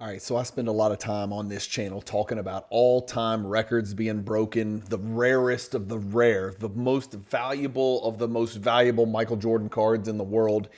All right, so I spend a lot of time on this channel talking about all-time records being broken, the rarest of the rare, the most valuable of the most valuable Michael Jordan cards in the world.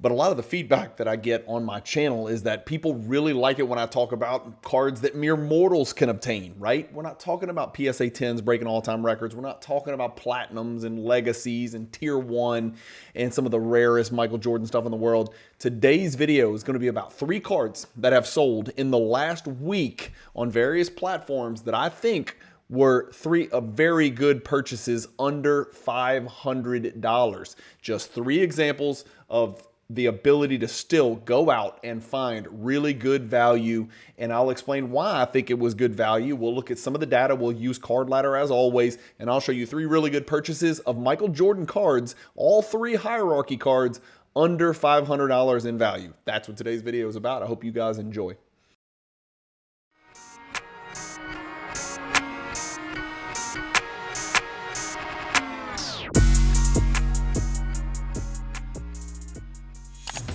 But a lot of the feedback that I get on my channel is that people really like it when I talk about cards that mere mortals can obtain, right? We're not talking about PSA 10s breaking all-time records. We're not talking about platinums and legacies and tier 1 and some of the rarest Michael Jordan stuff in the world. Today's video is going to be about 3 cards that have sold in the last week on various platforms that I think were 3 very good purchases under $500. Just 3 examples of the ability to still go out and find really good value. And I'll explain why I think it was good value. We'll look at some of the data. We'll use Card Ladder as always. And I'll show you 3 really good purchases of Michael Jordan cards, all 3 hierarchy cards under $500 in value. That's what today's video is about. I hope you guys enjoy.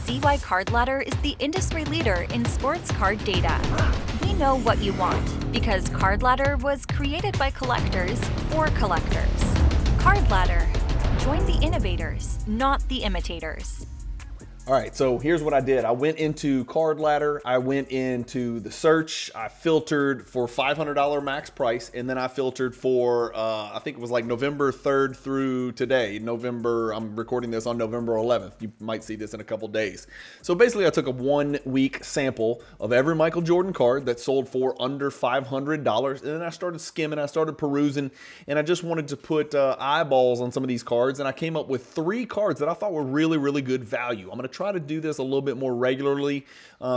See why Card Ladder is the industry leader in sports card data. We know what you want because Card Ladder was created by collectors for collectors. Card Ladder. Join the innovators, not the imitators. All right, so here's what I did. I went into Card Ladder. I went into the search. I filtered for $500 max price, and then I filtered for, I think it was like November 3rd through today. I'm recording this on November 11th. You might see this in a couple days. So basically, I took a 1-week sample of every Michael Jordan card that sold for under $500, and then I started skimming. I started perusing, and I just wanted to put eyeballs on some of these cards, and I came up with 3 cards that I thought were really, really good value. I'm going to try to do this a little bit more regularly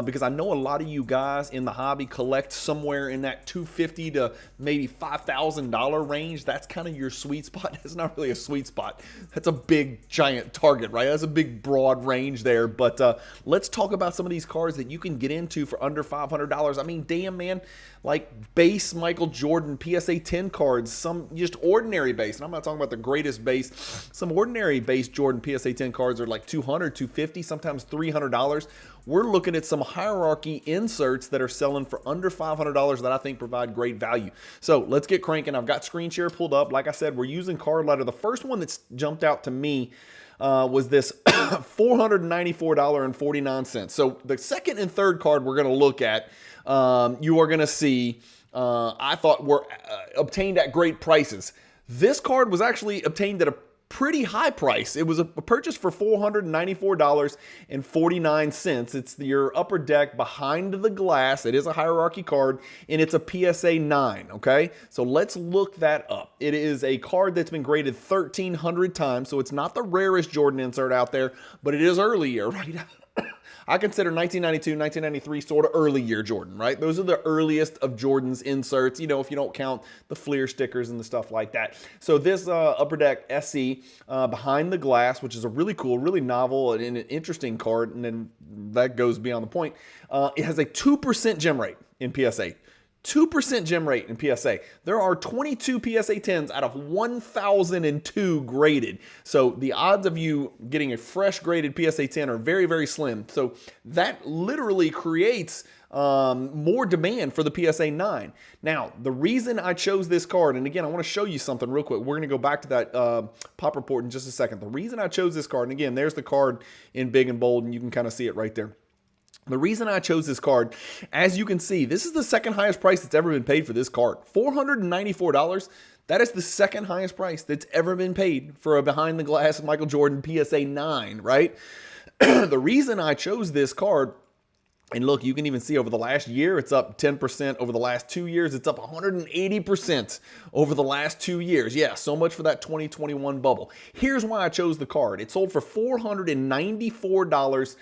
because I know a lot of you guys in the hobby collect somewhere in that $250 to maybe $5,000 range. That's kind of your sweet spot. It's not really a sweet spot. That's a big giant target, right? That's a big broad range there. But let's talk about some of these cards that you can get into for under $500. I mean, damn, man, like base Michael Jordan PSA 10 cards, some just ordinary base, and I'm not talking about the greatest base. Some ordinary base Jordan PSA 10 cards are like $200, $250, sometimes $300. We're looking at some hierarchy inserts that are selling for under $500 that I think provide great value. So let's get cranking. I've got screen share pulled up. Like I said, we're using Card Ladder. The first one that's jumped out to me was this $494.49. So the second and third card we're going to look at, you are going to see, I thought were obtained at great prices. This card was actually obtained at a pretty high price. It was a purchase for $494.49. It's your upper deck behind the glass. It is a hierarchy card, and it's a PSA 9, okay? So let's look that up. It is a card that's been graded 1,300 times, so it's not the rarest Jordan insert out there, but it is early year, right? I consider 1992, 1993 sort of early year Jordan, right? Those are the earliest of Jordan's inserts, you know, if you don't count the Fleer stickers and the stuff like that. So this Upper Deck SE behind the glass, which is a really cool, really novel and an interesting card, and then that goes beyond the point. It has a 2% gem rate in PSA. 2% gem rate in PSA. There are 22 PSA 10s out of 1,002 graded. So the odds of you getting a fresh graded PSA 10 are very, very slim. So that literally creates more demand for the PSA 9. Now, the reason I chose this card, and again, I want to show you something real quick. We're going to go back to that pop report in just a second. The reason I chose this card, and again, there's the card in big and bold, and you can kind of see it right there. The reason I chose this card, as you can see, this is the second highest price that's ever been paid for this card. $494. That is the second highest price that's ever been paid for a behind the glass Michael Jordan PSA 9, right? The reason I chose this card, and look, you can even see over the last year, it's up 10%. Over the last 2 years, it's up 180% over the last 2 years. Yeah, so much for that 2021 bubble. Here's why I chose the card. It sold for $494,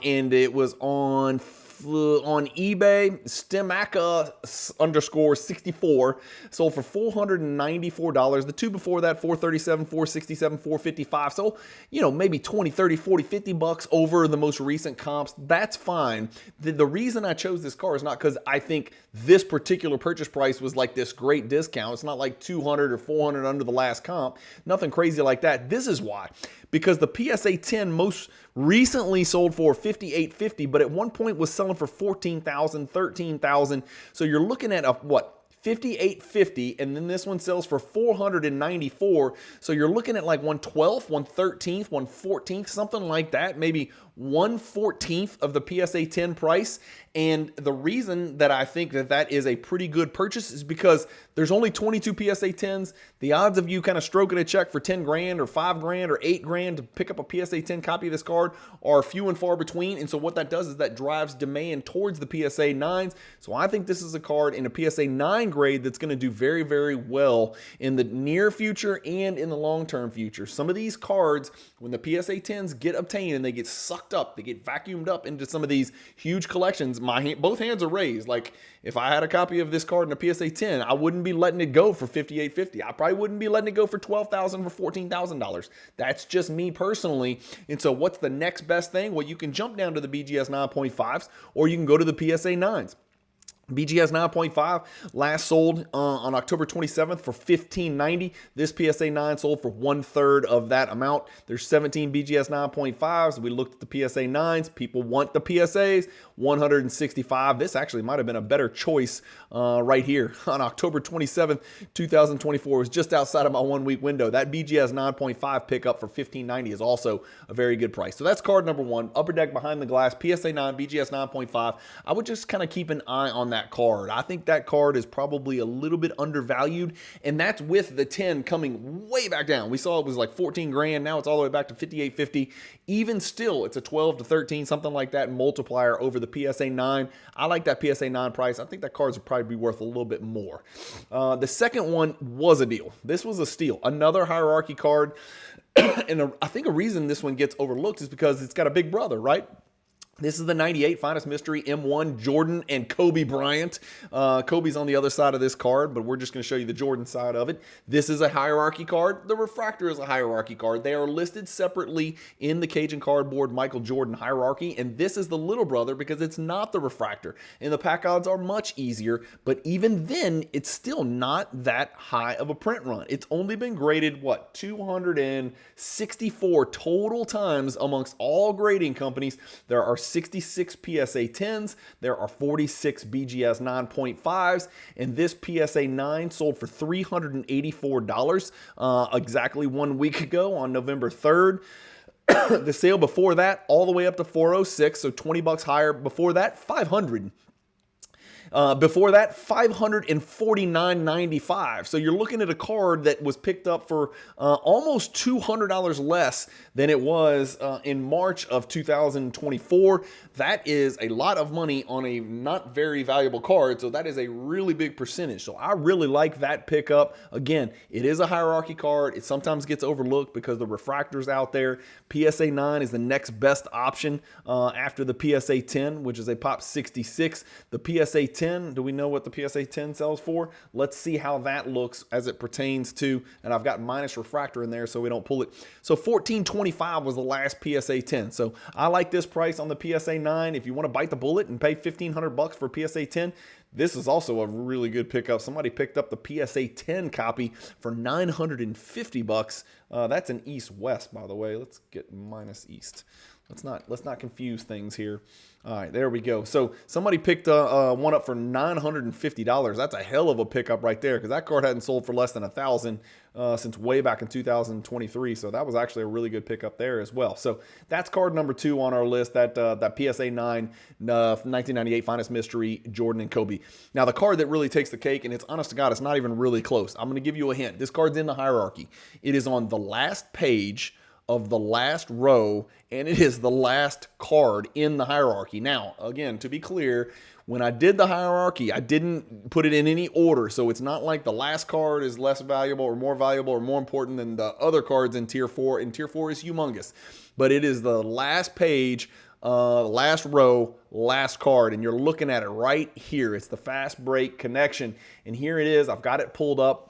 and it was on eBay, Stemaka_64, sold for $494. The two before that, $437, $467, $455. So, you know, maybe 20, 30, 40, 50 bucks over the most recent comps. That's fine. The reason I chose this car is not because I think this particular purchase price was like this great discount. It's not like 200 or 400 under the last comp. Nothing crazy like that. This is why. because the PSA 10 most recently sold for $58.50, but at one point was selling for $14,000, $13,000. So you're looking at a what? $58.50, and then this one sells for $494. So you're looking at like 1/12th, 1/13th, 1/14th, something like that, maybe 1/14th of the PSA 10 price. And the reason that I think that that is a pretty good purchase is because there's only 22 PSA 10s. The odds of you kind of stroking a check for 10 grand or 5 grand or 8 grand to pick up a PSA 10 copy of this card are few and far between. And so what that does is that drives demand towards the PSA 9s. So I think this is a card in a PSA 9 grade that's going to do very, very well in the near future and in the long-term future. Some of these cards, when the PSA 10s get obtained and they get sucked up, they get vacuumed up into some of these huge collections, both hands are raised. Like if I had a copy of this card in a PSA 10, I wouldn't be letting it go for $58.50. I probably wouldn't be letting it go for $12,000 or $14,000. That's just me personally. And so what's the next best thing? Well, you can jump down to the BGS 9.5s or you can go to the PSA 9s. BGS 9.5 last sold on October 27th for $15.90. This PSA 9 sold for 1/3 of that amount. There's 17 BGS 9.5s. We looked at the PSA 9s. People want the PSAs. 165. This actually might have been a better choice right here on October 27th, 2024. It was just outside of my 1 week window. That BGS 9.5 pickup for $15.90 is also a very good price. So that's card number 1. Upper Deck Behind the Glass, PSA 9, BGS 9.5. I would just kind of keep an eye on that card. I think that card is probably a little bit undervalued, and that's with the 10 coming way back down. We saw it was like 14 grand. Now it's all the way back to $58.50. Even still, it's a 12 to 13, something like that multiplier over the PSA 9. I like that PSA 9 price. I think that card's would probably be worth a little bit more. The second one was a deal. This was a steal. Another hierarchy card. And I think a reason this one gets overlooked is because it's got a big brother, right? This is the 98 Finest Mystery M1 Jordan and Kobe Bryant. Kobe's on the other side of this card, but we're just going to show you the Jordan side of it. This is a hierarchy card. The refractor is a hierarchy card. They are listed separately in the Cajun Cardboard Michael Jordan hierarchy, and this is the little brother because it's not the refractor. And the pack odds are much easier, but even then, it's still not that high of a print run. It's only been graded, 264 total times amongst all grading companies. There are 66 PSA 10s, there are 46 BGS 9.5s, and this PSA 9 sold for $384 exactly 1 week ago on November 3rd. The sale before that, all the way up to $406, so $20 higher. Before that, $500. Before that, $549.95. So you're looking at a card that was picked up for almost $200 less than it was in March of 2024. That is a lot of money on a not very valuable card. So that is a really big percentage. So I really like that pickup. Again, it is a hierarchy card. It sometimes gets overlooked because the refractor's out there. PSA 9 is the next best option after the PSA 10, which is a Pop 66. The PSA 10, do we know what the PSA 10 sells for? Let's see how that looks as it pertains to, and I've got minus refractor in there so we don't pull it. So $14.25 was the last PSA 10. So I like this price on the PSA 9. If you want to bite the bullet and pay $1,500 for PSA 10, this is also a really good pickup. Somebody picked up the PSA 10 copy for $950. That's an East-West, by the way. Let's get minus East. Let's not confuse things here. All right, there we go. So somebody picked one up for $950. That's a hell of a pickup right there because that card hadn't sold for less than $1,000 since way back in 2023. So that was actually a really good pickup there as well. So that's card number 2 on our list, that PSA 9 1998 Finest Mystery Jordan and Kobe. Now the card that really takes the cake, and it's honest to God, it's not even really close. I'm going to give you a hint. This card's in the hierarchy. It is on the last page of the last row, and it is the last card in the hierarchy. Now, again, to be clear, when I did the hierarchy, I didn't put it in any order, so it's not like the last card is less valuable or more important than the other cards in Tier 4, and Tier 4 is humongous. But it is the last page, last row, last card, and you're looking at it right here. It's the fast break connection, and here it is. I've got it pulled up.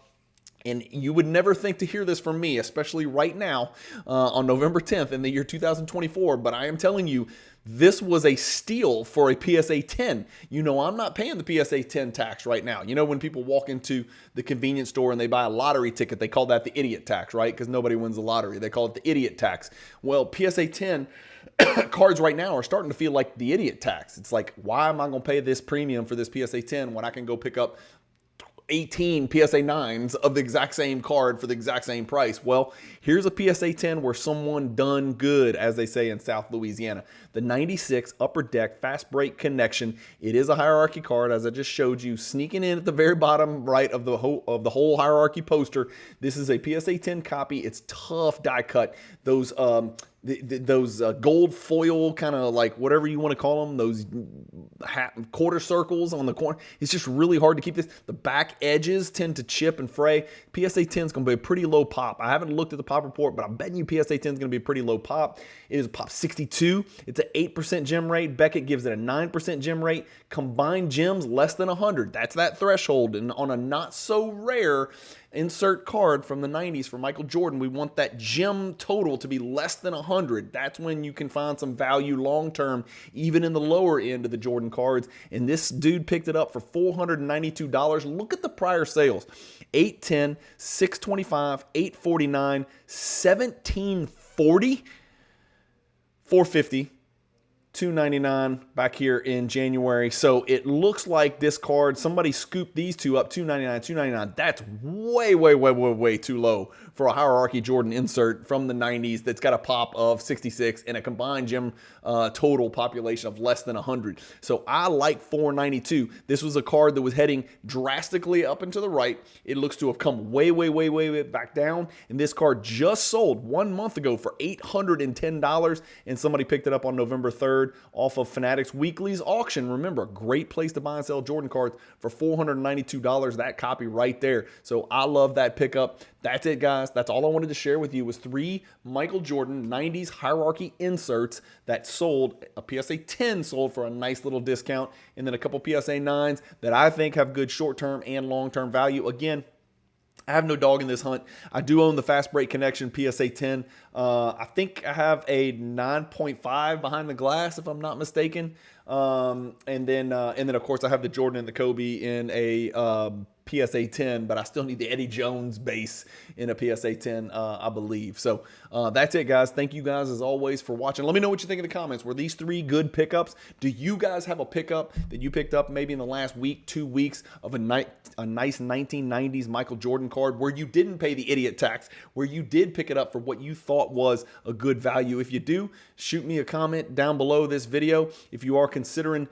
And you would never think to hear this from me, especially right now on November 10th in the year 2024. But I am telling you, This was a steal for a PSA 10. You know, I'm not paying the PSA 10 tax right now. You know, when people walk into the convenience store and they buy a lottery ticket, they call that the idiot tax, right? Because nobody wins the lottery. They call it the idiot tax. Well, PSA 10 cards right now are starting to feel like the idiot tax. It's like, why am I going to pay this premium for this PSA 10 when I can go pick up 18 PSA 9s of the exact same card for the exact same price? Well, here's a PSA 10 where someone done good, as they say in South Louisiana. The 96 Upper Deck Fast Break Connection. It is a hierarchy card, as I just showed you, sneaking in at the very bottom right of the whole hierarchy poster. This is a PSA 10 copy. It's tough die cut. Those gold foil kind of like whatever you want to call them, those quarter circles on the corner. It's just really hard to keep this. The back edges tend to chip and fray. PSA 10 is going to be a pretty low pop. I haven't looked at the pop report, but I'm betting you PSA 10 is going to be a pretty low pop. It is a pop 62. It's an 8% gem rate. Beckett gives it a 9% gem rate. Combined gems less than 100. That's that threshold. And on a not so rare insert card from the 90s for Michael Jordan, we want that gem total to be less than 100. That's when you can find some value long term, even in the lower end of the Jordan cards. And this dude picked it up for $492. Look at the prior sales: $810, $625, $849, $1740, $450, $299 back here in January. So it looks like this card, somebody scooped these two up, $299, $299. That's way too low for a hierarchy Jordan insert from the 90s that's got a pop of 66 and a combined gem total population of less than 100. So I like $492. This was a card that was heading drastically up and to the right. It looks to have come way back down. And this card just sold 1 month ago for $810, and somebody picked it up on November 3rd off of Fanatics Weekly's auction. Remember, a great place to buy and sell Jordan cards for $492, that copy right there. So I love that pickup. That's it, guys. That's all I wanted to share with you was 3 Michael Jordan 90s hierarchy inserts that sold. A PSA 10 sold for a nice little discount, and then a couple PSA 9s that I think have good short-term and long-term value. Again, I have no dog in this hunt. I do own the Fast Break Connection PSA 10. I think I have a 9.5 behind the glass, if I'm not mistaken. And then of course I have the Jordan and the Kobe in a PSA 10, but I still need the Eddie Jones base in a PSA 10, I believe. So that's it, guys. Thank you guys, as always, for watching. Let me know what you think in the comments. Were these 3 good pickups? Do you guys have a pickup that you picked up maybe in the last week, 2 weeks of a nice 1990s Michael Jordan card where you didn't pay the idiot tax, where you did pick it up for what you thought was a good value? If you do, shoot me a comment down below this video. If you are considering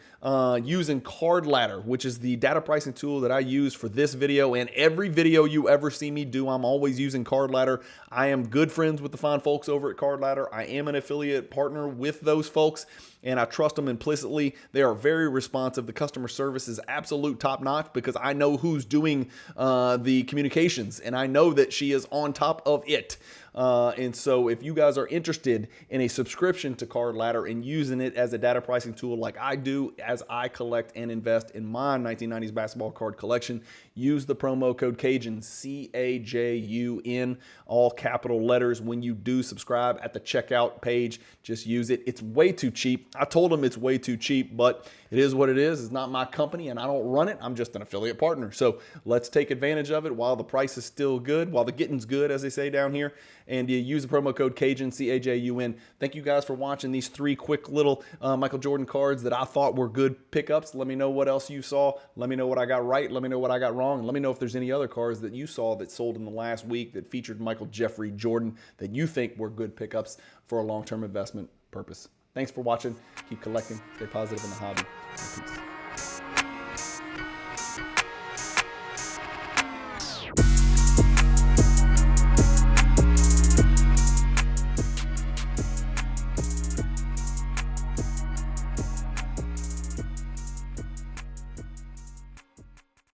using Card Ladder, which is the data pricing tool that I use for this video and every video you ever see me do, I'm always using Card Ladder. I am good friends with the fine folks over at Card Ladder. I am an affiliate partner with those folks, and I trust them implicitly. They are very responsive. The customer service is absolute top notch because I know who's doing the communications, and I know that she is on top of it. And so if you guys are interested in a subscription to Card Ladder and using it as a data pricing tool like I do as I collect and invest in my 1990s basketball card collection, use the promo code Cajun, C-A-J-U-N, all capital letters when you do subscribe at the checkout page. Just use it. It's way too cheap. I told them it's way too cheap, but it is what it is. It's not my company and I don't run it. I'm just an affiliate partner. So let's take advantage of it while the price is still good, while the getting's good, as they say down here. And you use the promo code Cajun, C-A-J-U-N. Thank you guys for watching these 3 quick little Michael Jordan cards that I thought were good pickups. Let me know what else you saw. Let me know what I got right. Let me know what I got wrong. And let me know if there's any other cards that you saw that sold in the last week that featured Michael Jeffrey Jordan that you think were good pickups for a long-term investment purpose. Thanks for watching. Keep collecting. Stay positive in the hobby. Peace.